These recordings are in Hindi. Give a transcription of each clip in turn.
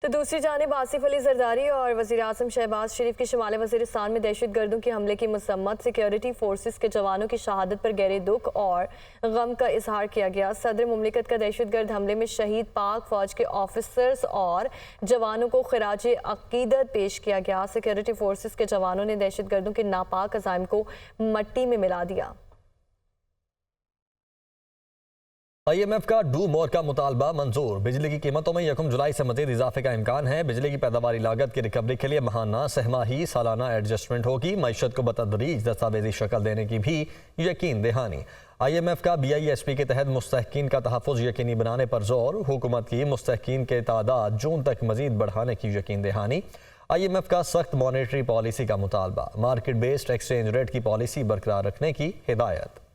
तो दूसरी जानिब आसिफ अली जरदारी और वज़ीर आज़म शहबाज शरीफ के शुमाली वज़ीरिस्तान में दहशत गर्दों के हमले की मसम्मत, सिक्योरिटी फोर्सेस के जवानों की शहादत पर गहरे दुख और गम का इजहार किया गया। सदर मुमलिकत का दहशत गर्द हमले में शहीद पाक फौज के ऑफिसर्स और जवानों को खिराज अकीदत पेश किया गया। सिक्योरिटी फोर्सेस के जवानों ने दहशत गर्दों के नापाक अज़ाइम को मट्टी में मिला दिया। IMF का डू मोर का मुतालबा मंजूर। बिजली की कीमतों में 1 जुलाई से मजीद इजाफे का इम्कान है। बिजली की पैदावारी लागत की रिकवरी के लिए माहाना, सहमाही, सालाना एडजस्टमेंट होगी। मईशत को बतदरीज दस्तावेजी शक्ल देने की भी यकीन दहानी। IMF का BISP के तहत मुस्तहकीन का तहफ़्फ़ुज़ यकीनी बनाने पर जोर। हुकूमत की मुस्तहकीन के तादाद जून तक मजीद बढ़ाने की यकीन दहानी। IMF का सख्त मॉनेटरी पॉलिसी का मुतालबा। मार्केट बेस्ड एक्सचेंज रेट की पॉलिसी बरकरार रखने की हिदायत।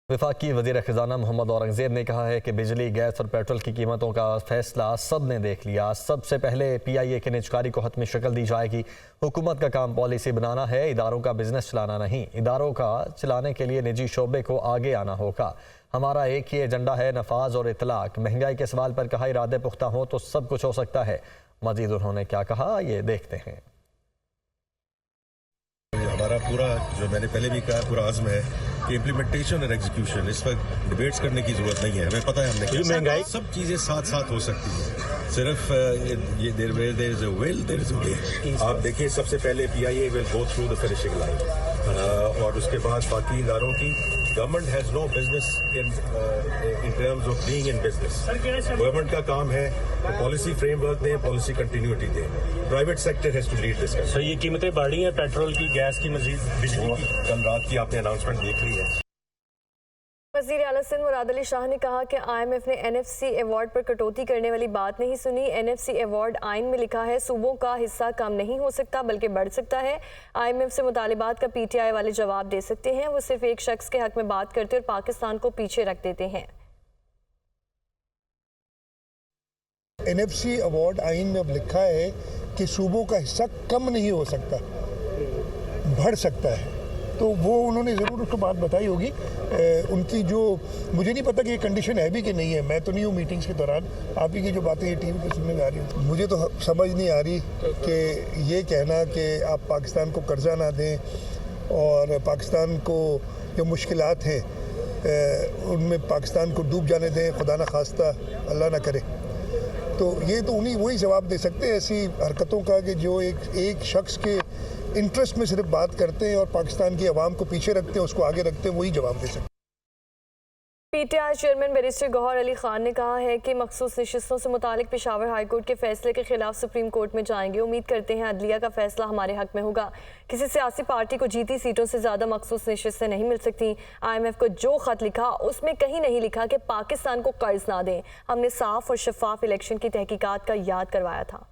वफाकी वज़ीर ख़ज़ाना मोहम्मद औरंगज़ेब ने कहा है कि बिजली, गैस और पेट्रोल की कीमतों का फैसला सब ने देख लिया। सबसे पहले PIA की निजकारी को हतमी शक्ल दी जाएगी। हुकूमत का काम पॉलिसी बनाना है, इदारों का बिजनेस चलाना नहीं। इदारों का चलाने के लिए निजी शोबे को आगे आना होगा। हमारा एक ही एजेंडा है, नफाज और इतलाक। महंगाई के सवाल पर कहा, इरादे पुख्ता हो तो सब कुछ हो सकता है। मजीद उन्होंने क्या कहा, ये देखते हैं। हमारा पूरा, जो मैंने पहले भी कहा, पूरा आज़म है कि इम्प्लीमेंटेशन और एग्जीक्यूशन, इस वक्त डिबेट्स करने की जरूरत नहीं है। हमें पता है हमने महंगाई, सब चीज़ें साथ साथ हो सकती हैं। सिर्फ ये there is a will, there is a way. आप देखिए, सबसे पहले PIA will go through the finishing line और उसके बाद बाकी इदारों की। Government has no business in terms of being in business. Government का काम है पॉलिसी फ्रेमवर्क दें, पॉलिसी कंटिन्यूटी दें। Private sector has to lead this. Sir, ये कीमतें बढ़ रही हैं, पेट्रोल की, गैस की, मजीद बिजली की। कल रात की आपने अनाउंसमेंट देख ली है। वज़ीर आला सिंध मुराद अली शाह ने कहा कि IMF ने NFC अवार्ड पर कटौती करने वाली बात नहीं सुनी। NFC अवार्ड आइन में लिखा है, सूबों का हिस्सा कम नहीं हो सकता बल्कि बढ़ सकता है। IMF से मुतालिबात का PTI वाले जवाब दे सकते हैं। वो सिर्फ एक शख्स के हक में बात करते और पाकिस्तान को पीछे रख देते हैं। NFC अवार्ड आइन में अब लिखा है कि सूबों का हिस्सा कम नहीं हो सकता, बढ़ सकता है। तो वो उन्होंने ज़रूर उसको बात बताई होगी। उनकी जो, मुझे नहीं पता कि ये कंडीशन है भी कि नहीं है। मैं तो नहीं हूँ मीटिंग्स के दौरान। आप ही की जो बातें ये TV पे सुनने में आ रही हैं, मुझे तो समझ नहीं आ रही कि ये कहना कि आप पाकिस्तान को कर्जा ना दें और पाकिस्तान को जो मुश्किलात हैं उनमें पाकिस्तान को डूब जाने दें, खुदा न खास्ता, अल्लाह ना करे। तो ये तो उन्हीं वही जवाब दे सकते हैं ऐसी हरकतों का कि जो एक शख्स के इंटरेस्ट में सिर्फ बात करते हैं और पाकिस्तान की आवाम को पीछे रखते हैं, उसको आगे रखते हैं, वही जवाब दे सकते हैं। PTI chairman barrister Gauhar Ali Khan ने कहा है कि मखसूस नशिस्तों से मुतालिक पेशावर हाई कोर्ट के फैसले के खिलाफ सुप्रीम कोर्ट में जाएंगे। उम्मीद करते हैं अदलिया का फैसला हमारे हक में होगा। किसी सियासी पार्टी को जीती सीटों से ज़्यादा मखसूस नशिस्तें नहीं मिल सकती। IMF को जो खत लिखा उसमें कहीं नहीं लिखा कि पाकिस्तान को कर्ज ना दें। हमने साफ और शफाफ इलेक्शन की तहकीकात का याद करवाया था।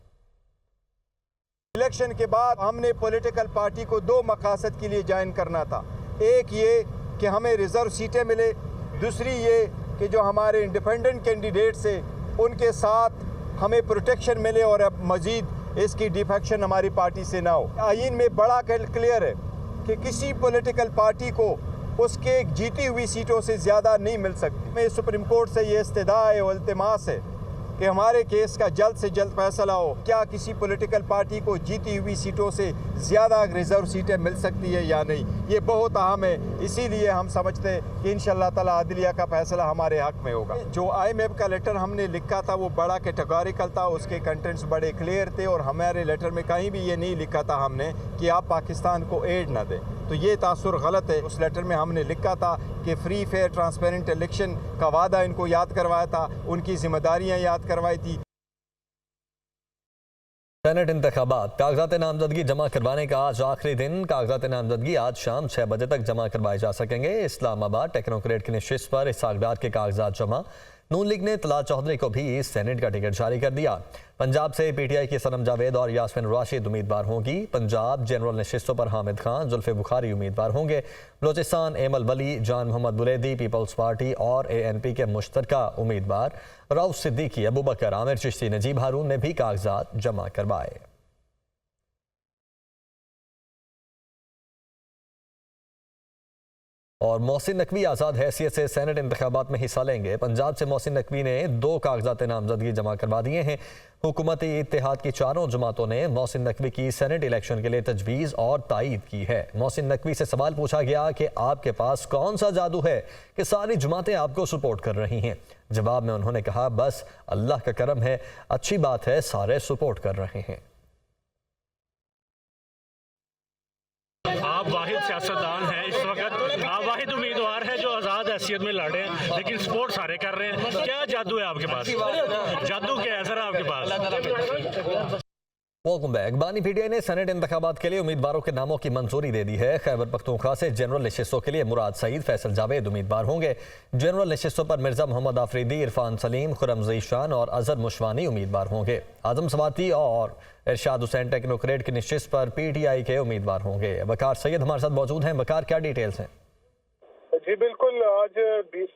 इलेक्शन के बाद हमने पॉलिटिकल पार्टी को 2 मकासद के लिए ज्वाइन करना था। एक ये कि हमें रिजर्व सीटें मिले, दूसरी ये कि जो हमारे इंडिपेंडेंट कैंडिडेट्स हैं उनके साथ हमें प्रोटेक्शन मिले और अब मज़ीद इसकी डिफेक्शन हमारी पार्टी से ना हो। आईन में बड़ा क्लियर है कि किसी पॉलिटिकल पार्टी को उसके जीती हुई सीटों से ज़्यादा नहीं मिल सकती। मैं सुप्रीम कोर्ट से ये इस्तदा है और इल्तिमास है कि हमारे केस का जल्द से जल्द फैसला हो। क्या किसी पॉलिटिकल पार्टी को जीती हुई सीटों से ज़्यादा रिजर्व सीटें मिल सकती है या नहीं, ये बहुत अहम है। इसीलिए हम समझते हैं कि इंशाअल्लाह ताला अदलिया का फैसला हमारे हक में होगा। जो IMF का लेटर हमने लिखा था वो बड़ा कैटेगोरिकल था, उसके कंटेंट्स बड़े क्लियर थे और हमारे लेटर में कहीं भी ये नहीं लिखा था हमने कि आप पाकिस्तान को एड ना दें। तो ये तासुर गलत है। उस लेटर में हमने लिखा था कि फ्री फेयर ट्रांसपेरेंट इलेक्शन का वादा इनको याद करवाया था, उनकी जिम्मेदारियां याद करवाई थी। सेनेट इंतखाबात, कागजात नामजदगी जमा करवाने का आज आखिरी दिन। कागजात नामजदगी आज शाम 6 बजे तक जमा करवाए जा सकेंगे। इस्लामाबाद टेक्नोक्रेट की नशिस्त पर इसहाक डार के कागजात जमा। नून लीग ने तला चौधरी को भी सेनेट का टिकट जारी कर दिया। पंजाब से PTI की सनम जावेद और यास्मिन राशिद उम्मीदवार होंगी। पंजाब जनरल नशिस्तों पर हामिद खान, जुल्फे बुखारी उम्मीदवार होंगे। बलोचिस्तान एमल वली, जान मोहम्मद बुलेदी पीपल्स पार्टी और ANP के मुश्तरका उम्मीदवार रऊफ सिद्दीकी, अबू बकर, आमिर चिश्ती, नजीब हारून ने भी कागजात जमा करवाए। और मोहसिन नकवी आज़ाद हैसियत से सेनेट इंतखाबात में हिस्सा लेंगे। पंजाब से मोहसिन नकवी ने 2 कागजात नामजदगी जमा करवा दिए हैं। हुकूमती इत्तेहाद की चारों जमातों ने मोहसिन नकवी की सेनेट इलेक्शन के लिए तजवीज़ और तायीद की है। मोहसिन नकवी से सवाल पूछा गया कि आपके पास कौन सा जादू है कि सारी जमातें आपको सपोर्ट कर रही हैं। जवाब में उन्होंने कहा, बस अल्लाह का करम है, अच्छी बात है, सारे सपोर्ट कर रहे हैं। आप वाहिद सियासतदान हैं इस वक्त, आप वाहिद उम्मीदवार हैं जो आज़ाद हैसियत में लड़ रहे हैं, लेकिन सपोर्ट सारे कर रहे हैं। क्या जादू है आपके पास? जादू क्या है सर आपके पास? Welcome back. बानी पीटीआई ने सेनेट इंतखाबात के लिए उम्मीदवारों के नामों की मंजूरी दे दी है। खैबर पख्तूनख्वा से जनरल नशिस्तों के लिए मुराद सईद, फैसल जावेद उम्मीदवार होंगे। जनरल नशिस्तों पर मिर्जा मोहम्मद आफरीदी, इरफान सलीम, खुरम ज़ीशान और अजहर मुशवानी उम्मीदवार होंगे। आजम सवाती और इरशाद हुसैन टेक्नोक्रेट की नशिस्त पर पीटीआई के उम्मीदवार होंगे। वकार सैयद हमारे साथ मौजूद हैं। वकार, क्या डिटेल्स हैं? जी बिल्कुल, आज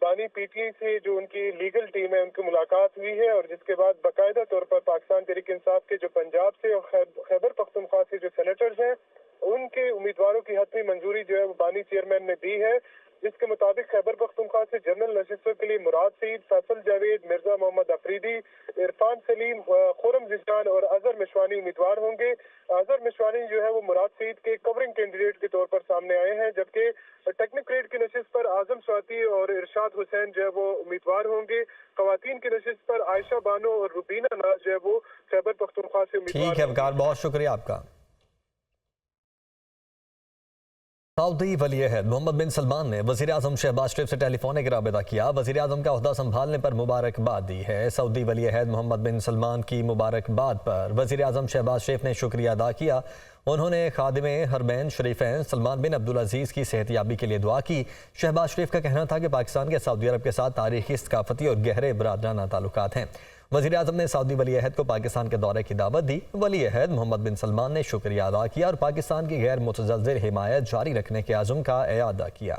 बानी पीटीआई से जो उनकी लीगल टीम है उनकी मुलाकात हुई है और जिसके बाद बाकायदा तौर पर पाकिस्तान तहरीक इंसाफ के जो पंजाब से और खैबर पख्तूनख्वा से जो सेनेटर्स हैं उनके उम्मीदवारों की हतमी मंजूरी जो है वो बानी चेयरमैन ने दी है, जिसके मुताबिक खैबर पख्तूनख्वा से जनरल नशिस्तों के लिए मुराद सईद, फैसल जावेद, मिर्जा मोहम्मद अफरीदी, इरफान सलीम, खुरम ज़ीशान और अजहर मिशवानी उम्मीदवार होंगे। अजहर मिशवानी जो है वो मुराद सईद के कवरिंग कैंडिडेट के तौर पर सामने आए हैं, जबकि टेक्नोक्रेट की नशिस्त पर आजम स्वाति और इरशाद हुसैन जो है वो उम्मीदवार होंगे। खवातीन की नशिस्त पर आयशा बानो और रुबीना नाज जो है वो खैबर पख्तूनख्वा से उम्मीदवार। ठीक है वकार, बहुत शुक्रिया आपका। सऊदी वली अहद मोहम्मद बिन सलमान ने वज़ीर आज़म शहबाज शरीफ से टेलीफोनिक राबिता किया। वज़ीर आज़म का ओहदा संभालने पर मुबारकबाद दी है। सऊदी वली अहद मोहम्मद बिन सलमान की मुबारकबाद पर वज़ीर आज़म शहबाज शरीफ ने शुक्रिया अदा किया। उन्होंने खादिमे हरमैन शरीफैन सलमान बिन अब्दुल अजीज़ की सेहतियाबी के लिए दुआ की। शहबाज शरीफ का कहना था कि पाकिस्तान के सऊदी अरब के साथ तारीखी, सकाफती और गहरे बरादराना ताल्लुकात हैं। वज़ीर आज़म ने सऊदी वली अहद को पाकिस्तान के दौरे की दावत दी। वली अहद मोहम्मद बिन सलमान ने शुक्रिया अदा किया और पाकिस्तान की गैर मुतज़लज़िल हिमायत जारी रखने के आज़म का इआदा किया।